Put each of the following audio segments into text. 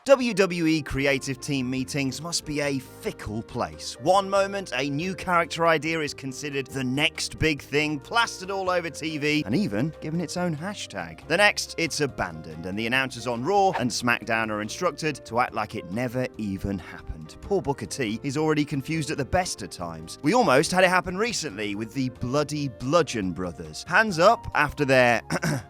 WWE creative team meetings must be a fickle place. One moment, a new character idea is considered the next big thing, plastered all over TV, and even given its own hashtag. The next, it's abandoned, and the announcers on Raw and SmackDown are instructed to act like it never even happened. Poor Booker T is already confused at the best of times. We almost had it happen recently with the Bloody Bludgeon Brothers. Hands up after their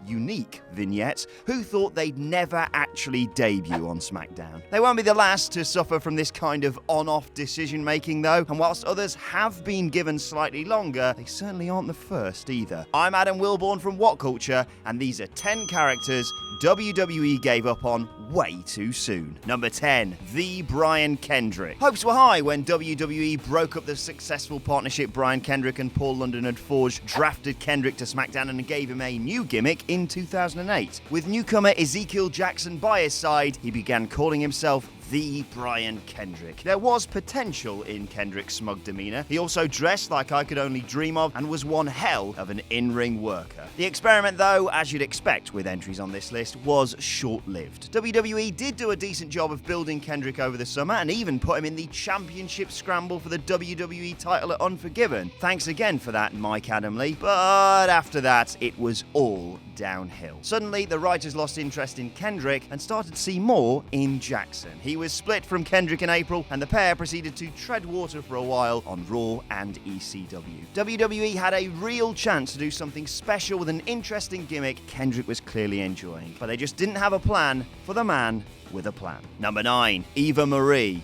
unique vignettes, who thought they'd never actually debut on SmackDown. They won't be the last to suffer from this kind of on-off decision-making though, and whilst others have been given slightly longer, they certainly aren't the first either. I'm Adam Wilborn from What Culture, and these are 10 characters WWE gave up on way too soon. Number 10, the Brian Kendrick. Hopes were high when WWE broke up the successful partnership Brian Kendrick and Paul London had forged, drafted Kendrick to SmackDown and gave him a new gimmick in 2008. With newcomer Ezekiel Jackson by his side, he began calling himself the Brian Kendrick. There was potential in Kendrick's smug demeanor. He also dressed like I could only dream of and was one hell of an in-ring worker. The experiment though, as you'd expect with entries on this list, was short-lived. WWE did do a decent job of building Kendrick over the summer and even put him in the championship scramble for the WWE title at Unforgiven. Thanks again for that, Mike Adamle. But after that, it was all downhill. Suddenly, the writers lost interest in Kendrick and started to see more in Jackson. He was split from Kendrick in April, and the pair proceeded to tread water for a while on Raw and ECW. WWE had a real chance to do something special with an interesting gimmick Kendrick was clearly enjoying, but they just didn't have a plan for the man with a plan. Number 9, Eva Marie.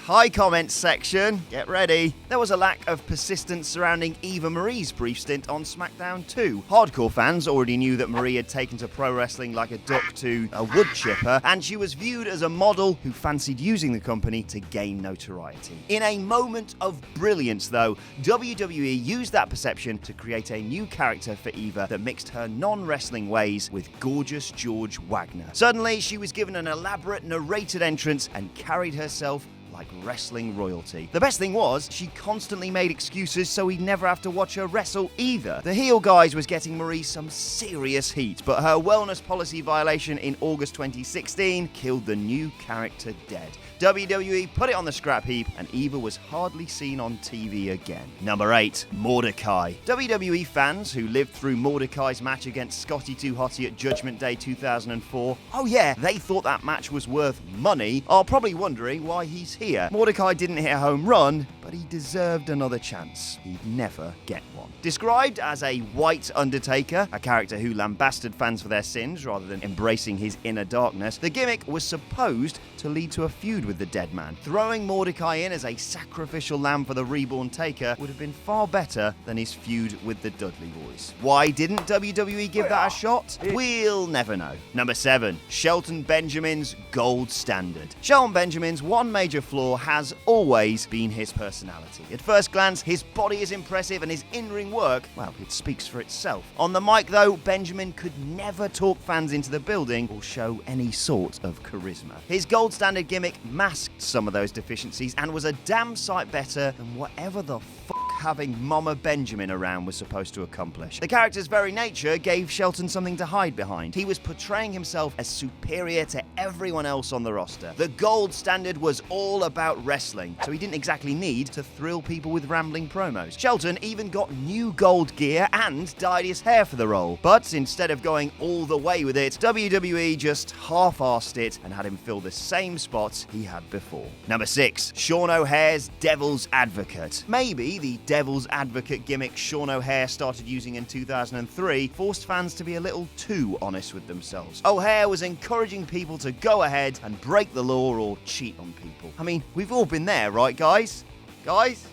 Hi comments section, get ready. There was a lack of persistence surrounding Eva Marie's brief stint on SmackDown 2. Hardcore fans already knew that Marie had taken to pro wrestling like a duck to a wood chipper, and she was viewed as a model who fancied using the company to gain notoriety. In a moment of brilliance though, WWE used that perception to create a new character for Eva that mixed her non-wrestling ways with gorgeous George Wagner. Suddenly, she was given an elaborate narrated entrance and carried herself like wrestling royalty. The best thing was, she constantly made excuses so he'd never have to watch her wrestle either. The heel guys was getting Marie some serious heat, but her wellness policy violation in August 2016 killed the new character dead. WWE put it on the scrap heap, and Eva was hardly seen on TV again. Number 8, Mordecai. WWE fans who lived through Mordecai's match against Scotty 2 Hotty at Judgment Day 2004, oh yeah, they thought that match was worth money, are probably wondering why he's here. Mordecai didn't hit a home run, but he deserved another chance. He'd never get one. Described as a white Undertaker, a character who lambasted fans for their sins rather than embracing his inner darkness, the gimmick was supposed to lead to a feud with the dead man. Throwing Mordecai in as a sacrificial lamb for the reborn Taker would have been far better than his feud with the Dudley Boys. Why didn't WWE give that a shot? We'll never know. Number 7, Shelton Benjamin's gold standard. Shelton Benjamin's one major flaw has always been his personality. At first glance, his body is impressive and his in-ring work, well, it speaks for itself. On the mic though, Benjamin could never talk fans into the building or show any sort of charisma. His gold standard gimmick masked some of those deficiencies and was a damn sight better than whatever the fuck having Mama Benjamin around was supposed to accomplish. The character's very nature gave Shelton something to hide behind. He was portraying himself as superior to everyone else on the roster. The gold standard was all about wrestling, so he didn't exactly need to thrill people with rambling promos. Shelton even got new gold gear and dyed his hair for the role, but instead of going all the way with it, WWE just half-arsed it and had him fill the same spots he had before. Number 6, Sean O'Hare's Devil's Advocate. Maybe the Devil's Advocate gimmick Sean O'Hare started using in 2003 forced fans to be a little too honest with themselves. O'Hare was encouraging people to go ahead and break the law or cheat on people. I mean, we've all been there, right guys? Guys?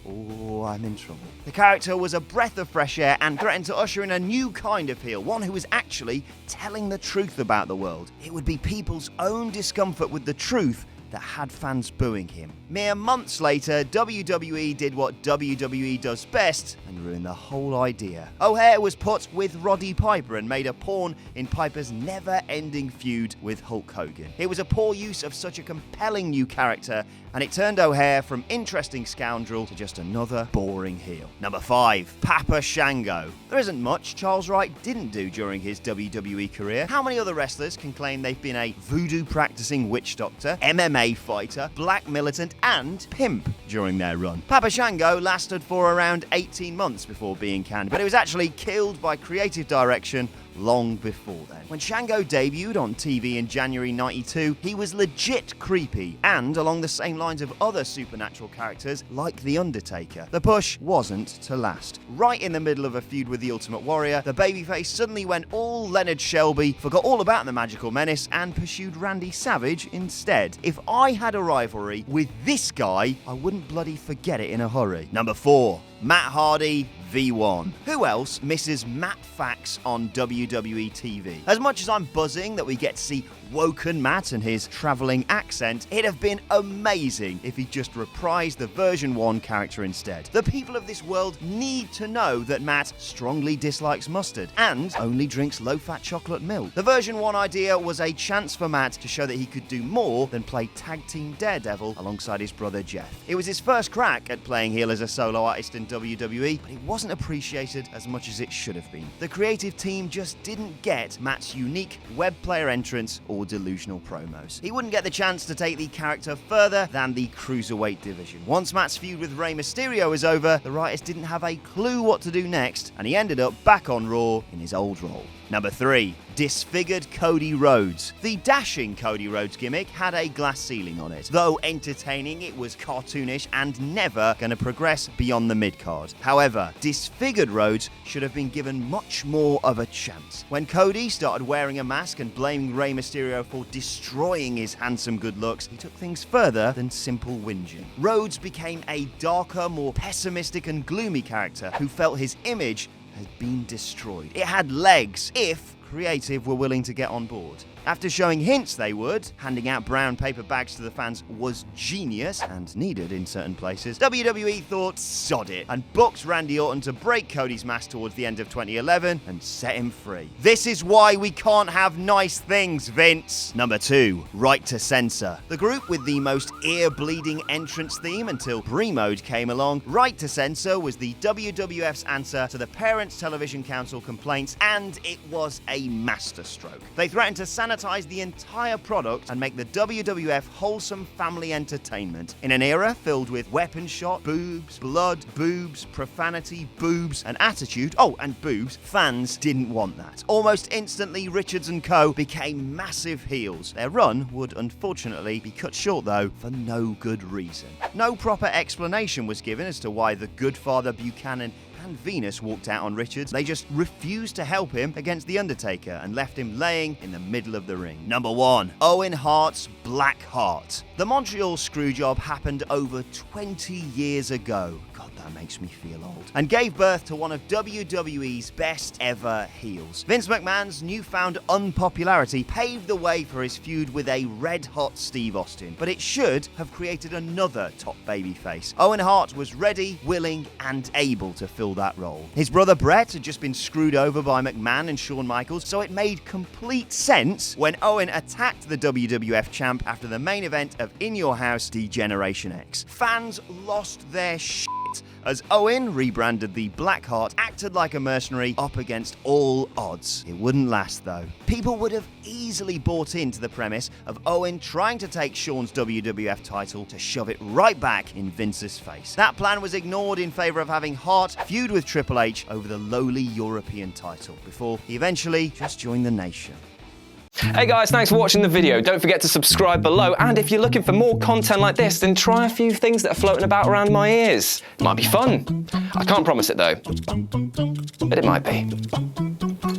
Oh, I'm in trouble. The character was a breath of fresh air and threatened to usher in a new kind of heel, one who was actually telling the truth about the world. It would be people's own discomfort with the truth that had fans booing him. Mere months later, WWE did what WWE does best and ruined the whole idea. O'Hare was put with Roddy Piper and made a pawn in Piper's never-ending feud with Hulk Hogan. It was a poor use of such a compelling new character and it turned O'Haire from interesting scoundrel to just another boring heel. Number 5. Papa Shango. There isn't much Charles Wright didn't do during his WWE career. How many other wrestlers can claim they've been a voodoo-practicing witch doctor, MMA fighter, black militant, and pimp during their run? Papa Shango lasted for around 18 months before being canned, but it was actually killed by creative direction long before then. When Shango debuted on TV in January 92, he was legit creepy, and along the same lines of other supernatural characters like The Undertaker. The push wasn't to last. Right in the middle of a feud with the Ultimate Warrior, the babyface suddenly went all Leonard Shelby, forgot all about the Magical Menace, and pursued Randy Savage instead. If I had a rivalry with this guy, I wouldn't bloody forget it in a hurry. Number 4. Matt Hardy V1. Who else misses Matt Fax on WWE TV? As much as I'm buzzing that we get to see Woken Matt and his travelling accent, it'd have been amazing if he just reprised the version 1 character instead. The people of this world need to know that Matt strongly dislikes mustard and only drinks low-fat chocolate milk. The version 1 idea was a chance for Matt to show that he could do more than play tag team Daredevil alongside his brother Jeff. It was his first crack at playing heel as a solo artist in WWE, but it wasn't appreciated as much as it should have been. The creative team just didn't get Matt's unique web player entrance or delusional promos. He wouldn't get the chance to take the character further than the cruiserweight division. Once Matt's feud with Rey Mysterio was over, the writers didn't have a clue what to do next, and he ended up back on Raw in his old role. Number 3. Disfigured Cody Rhodes. The dashing Cody Rhodes gimmick had a glass ceiling on it. Though entertaining, it was cartoonish and never going to progress beyond the mid-card. However, Disfigured Rhodes should have been given much more of a chance. When Cody started wearing a mask and blaming Rey Mysterio for destroying his handsome good looks, he took things further than simple whinging. Rhodes became a darker, more pessimistic and gloomy character who felt his image had been destroyed. It had legs if creative were willing to get on board. After showing hints they would, handing out brown paper bags to the fans was genius and needed in certain places, WWE thought sod it and booked Randy Orton to break Cody's mask towards the end of 2011 and set him free. This is why we can't have nice things, Vince. Number 2. Right to Censor. The group with the most ear-bleeding entrance theme until Brie-Mode came along, Right to Censor was the WWF's answer to the Parents Television Council complaints, and it was a masterstroke. They threatened to sanitize the entire product and make the WWF wholesome family entertainment. In an era filled with weapon shot, boobs, blood, boobs, profanity, boobs, and attitude, and boobs, fans didn't want that. Almost instantly, Richards & Co. became massive heels. Their run would unfortunately be cut short though, for no good reason. No proper explanation was given as to why the good father Buchanan and Venus walked out on Richards. They just refused to help him against The Undertaker and left him laying in the middle of the ring. Number 1. Owen Hart's Black Heart. The Montreal Screwjob happened over 20 years ago. God, that makes me feel old. And gave birth to one of WWE's best ever heels. Vince McMahon's newfound unpopularity paved the way for his feud with a red-hot Steve Austin, but it should have created another top babyface. Owen Hart was ready, willing, and able to fill that role. His brother Bret had just been screwed over by McMahon and Shawn Michaels, so it made complete sense when Owen attacked the WWF champ after the main event of In Your House D-Generation X. Fans lost their shit as Owen, rebranded the Blackheart, acted like a mercenary up against all odds. It wouldn't last though. People would have easily bought into the premise of Owen trying to take Shawn's WWF title to shove it right back in Vince's face. That plan was ignored in favour of having Hart feud with Triple H over the lowly European title before he eventually just joined the nation. Hey guys, thanks for watching the video. Don't forget to subscribe below, and if you're looking for more content like this, then try a few things that are floating about around my ears. Might be fun. I can't promise it though, but it might be.